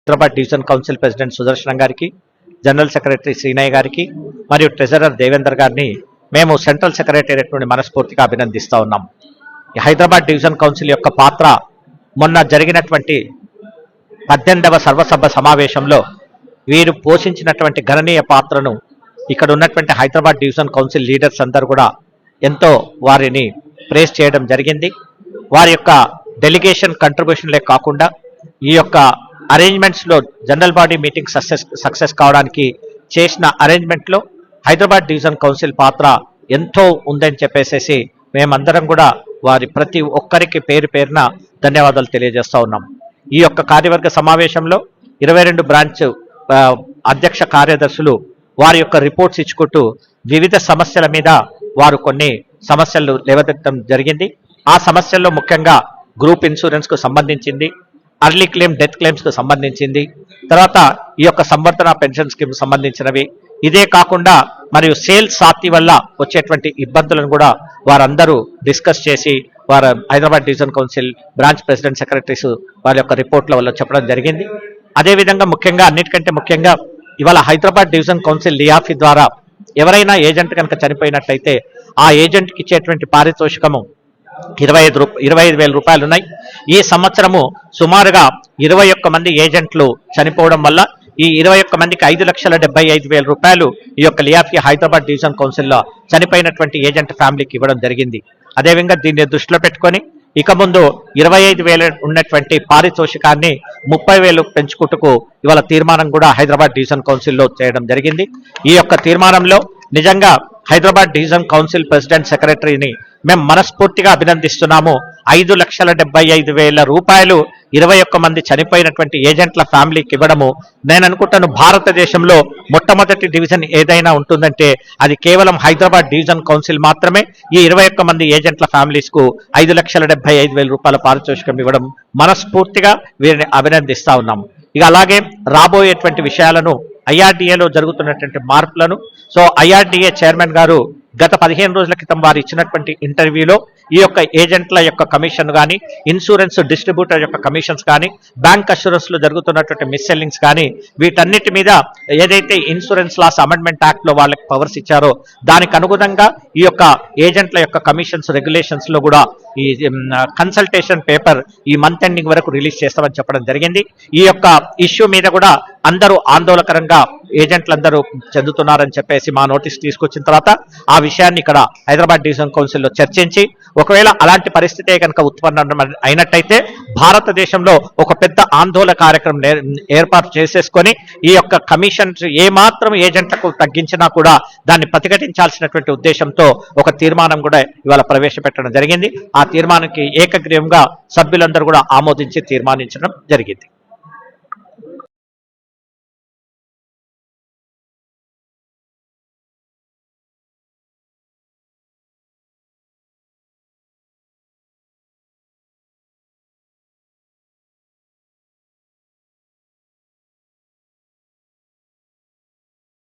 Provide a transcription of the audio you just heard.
Hyderabad division council president Sudarshanam గారికి, general secretary Srinaiah గారికి మరియు ట్రెజరర్ దేవేందర్ గారిని మేము సెంట్రల్ సెక్రటేరియట్ నుండి మనస్ఫూర్తిగా అభినందిస్తా ఉన్నాం. హైదరాబాద్ డివిజన్ కౌన్సిల్ యొక్క పాత్ర మొన్న జరిగినటువంటి 18వ సర్వసభ సమావేశంలో వీరు పోషించినటువంటి గణనీయ పాత్రను ఇక్కడ ఉన్నటువంటి హైదరాబాద్ డివిజన్ కౌన్సిల్ లీడర్స్ అందరూ కూడా ఎంతో వారిని ప్రేస్ చేయడం జరిగింది. వారి యొక్క డెలిగేషన్ కంట్రిబ్యూషన్లే కాకుండా ఈ యొక్క అరేంజ్మెంట్స్లో జనరల్ బాడీ మీటింగ్ సక్సెస్ కావడానికి చేసిన అరేంజ్మెంట్లో హైదరాబాద్ డివిజన్ కౌన్సిల్ పాత్ర ఎంతో ఉందని చెప్పేసి మేమందరం కూడా వారి ప్రతి ఒక్కరికి పేరు పేరున ధన్యవాదాలు తెలియజేస్తా ఉన్నాం. ఈ యొక్క కార్యవర్గ సమావేశంలో 22 బ్రాంచ్ అధ్యక్ష కార్యదర్శులు వారి యొక్క రిపోర్ట్స్ ఇచ్చుకుంటూ వివిధ సమస్యల మీద వారు కొన్ని సమస్యలు లేవనెత్తడం జరిగింది. ఆ సమస్యల్లో ముఖ్యంగా గ్రూప్ ఇన్సూరెన్స్ కు సంబంధించింది, అర్లీ క్లెయిమ్ డెత్ క్లెయిమ్స్ కు సంబంధించింది, తర్వాత ఈ యొక్క సంవర్ధన పెన్షన్ స్కీమ్ సంబంధించినవి, ఇదే కాకుండా మరియు సేల్స్ సాతి వల్ల వచ్చేటువంటి ఇబ్బందులను కూడా వారందరూ డిస్కస్ చేసి వారు Hyderabad division council branch president secretaries వారి యొక్క రిపోర్ట్ల వల్ల చెప్పడం జరిగింది. అదేవిధంగా ముఖ్యంగా అన్నిటికంటే ముఖ్యంగా ఇవాళ హైదరాబాద్ డివిజన్ కౌన్సిల్ లియాఫీ ద్వారా ఎవరైనా ఏజెంట్ కనుక చనిపోయినట్లయితే ఆ ఏజెంట్కి ఇచ్చేటువంటి పారితోషికము 25,000 రూపాయలు ఉన్నాయి. ఈ సంవత్సరము సుమారుగా 21 మంది ఏజెంట్లు చనిపోవడం వల్ల ఈ 21 మందికి 5,75,000 రూపాయలు ఈ యొక్క లియాఫీ హైదరాబాద్ డివిజన్ కౌన్సిల్లో చనిపోయినటువంటి ఏజెంట్ ఫ్యామిలీకి ఇవ్వడం జరిగింది. అదేవిధంగా దీన్ని దృష్టిలో పెట్టుకొని ఇక ముందు 25,000 ఉన్నటువంటి పారితోషికాన్ని 30,000 పెంచుకుంటూ ఇవాళ తీర్మానం కూడా హైదరాబాద్ డివిజన్ కౌన్సిల్లో చేయడం జరిగింది. ఈ యొక్క తీర్మానంలో నిజంగా హైదరాబాద్ డివిజన్ కౌన్సిల్ ప్రెసిడెంట్ సెక్రటరీని మేము మనస్ఫూర్తిగా అభినందిస్తున్నాము. 5,75,000 రూపాయలు 21 మంది చనిపోయినటువంటి ఏజెంట్ల ఫ్యామిలీకి ఇవ్వడము నేను అనుకుంటాను భారతదేశంలో మొట్టమొదటి డివిజన్ ఏదైనా ఉంటుందంటే అది కేవలం హైదరాబాద్ డివిజన్ కౌన్సిల్ మాత్రమే. ఈ 21 మంది ఏజెంట్ల ఫ్యామిలీస్ కు 5,75,000 రూపాయల పారితోషికం ఇవ్వడం మనస్ఫూర్తిగా వీరిని అభినందిస్తా ఉన్నాము. ఇక అలాగే రాబోయేటువంటి విషయాలను ఐఆర్డీఏలో జరుగుతున్నటువంటి మార్పులను ఐఆర్డీఏ చైర్మన్ గారు గత 15 రోజుల క్రితం వారు ఇచ్చినటువంటి ఇంటర్వ్యూలో ఈ యొక్క ఏజెంట్ల యొక్క కమిషన్ కానీ, ఇన్సూరెన్స్ డిస్ట్రిబ్యూటర్ యొక్క కమిషన్స్ కానీ, బ్యాంక్ అష్యూరెన్స్ లో జరుగుతున్నటువంటి మిస్సెల్లింగ్స్ కానీ వీటన్నిటి మీద ఏదైతే ఇన్సూరెన్స్ లాస్ అమెండ్మెంట్ యాక్ట్ లో వాళ్ళకి పవర్స్ ఇచ్చారో దానికి అనుగుణంగా ఈ యొక్క ఏజెంట్ల యొక్క కమిషన్స్ రెగ్యులేషన్స్ లో కూడా ఈ కన్సల్టేషన్ పేపర్ ఈ మంత్ ఎండింగ్ వరకు రిలీజ్ చేస్తామని చెప్పడం జరిగింది. ఈ యొక్క ఇష్యూ మీద కూడా అందరూ ఆందోళనకరంగా ఏజెంట్లందరూ చెందుతున్నారని చెప్పేసి మా నోటీస్ తీసుకొచ్చిన తర్వాత ఆ విషయాన్ని ఇక్కడ హైదరాబాద్ డివిజన్ కౌన్సిల్లో చర్చించి ఒకవేళ అలాంటి పరిస్థితే కనుక ఉత్పన్నం అయినట్టయితే భారతదేశంలో ఒక పెద్ద ఆందోళన కార్యక్రమం ఏర్పాటు చేసేసుకొని ఈ యొక్క కమిషన్స్ ఏమాత్రం ఏజెంట్లకు తగ్గించినా కూడా దాన్ని ప్రతిఘటించాల్సినటువంటి ఉద్దేశంతో ఒక తీర్మానం కూడా ఇవాళ ప్రవేశపెట్టడం జరిగింది. ఆ తీర్మానానికి ఏకగ్రీవంగా సభ్యులందరూ కూడా ఆమోదించి తీర్మానించడం జరిగింది.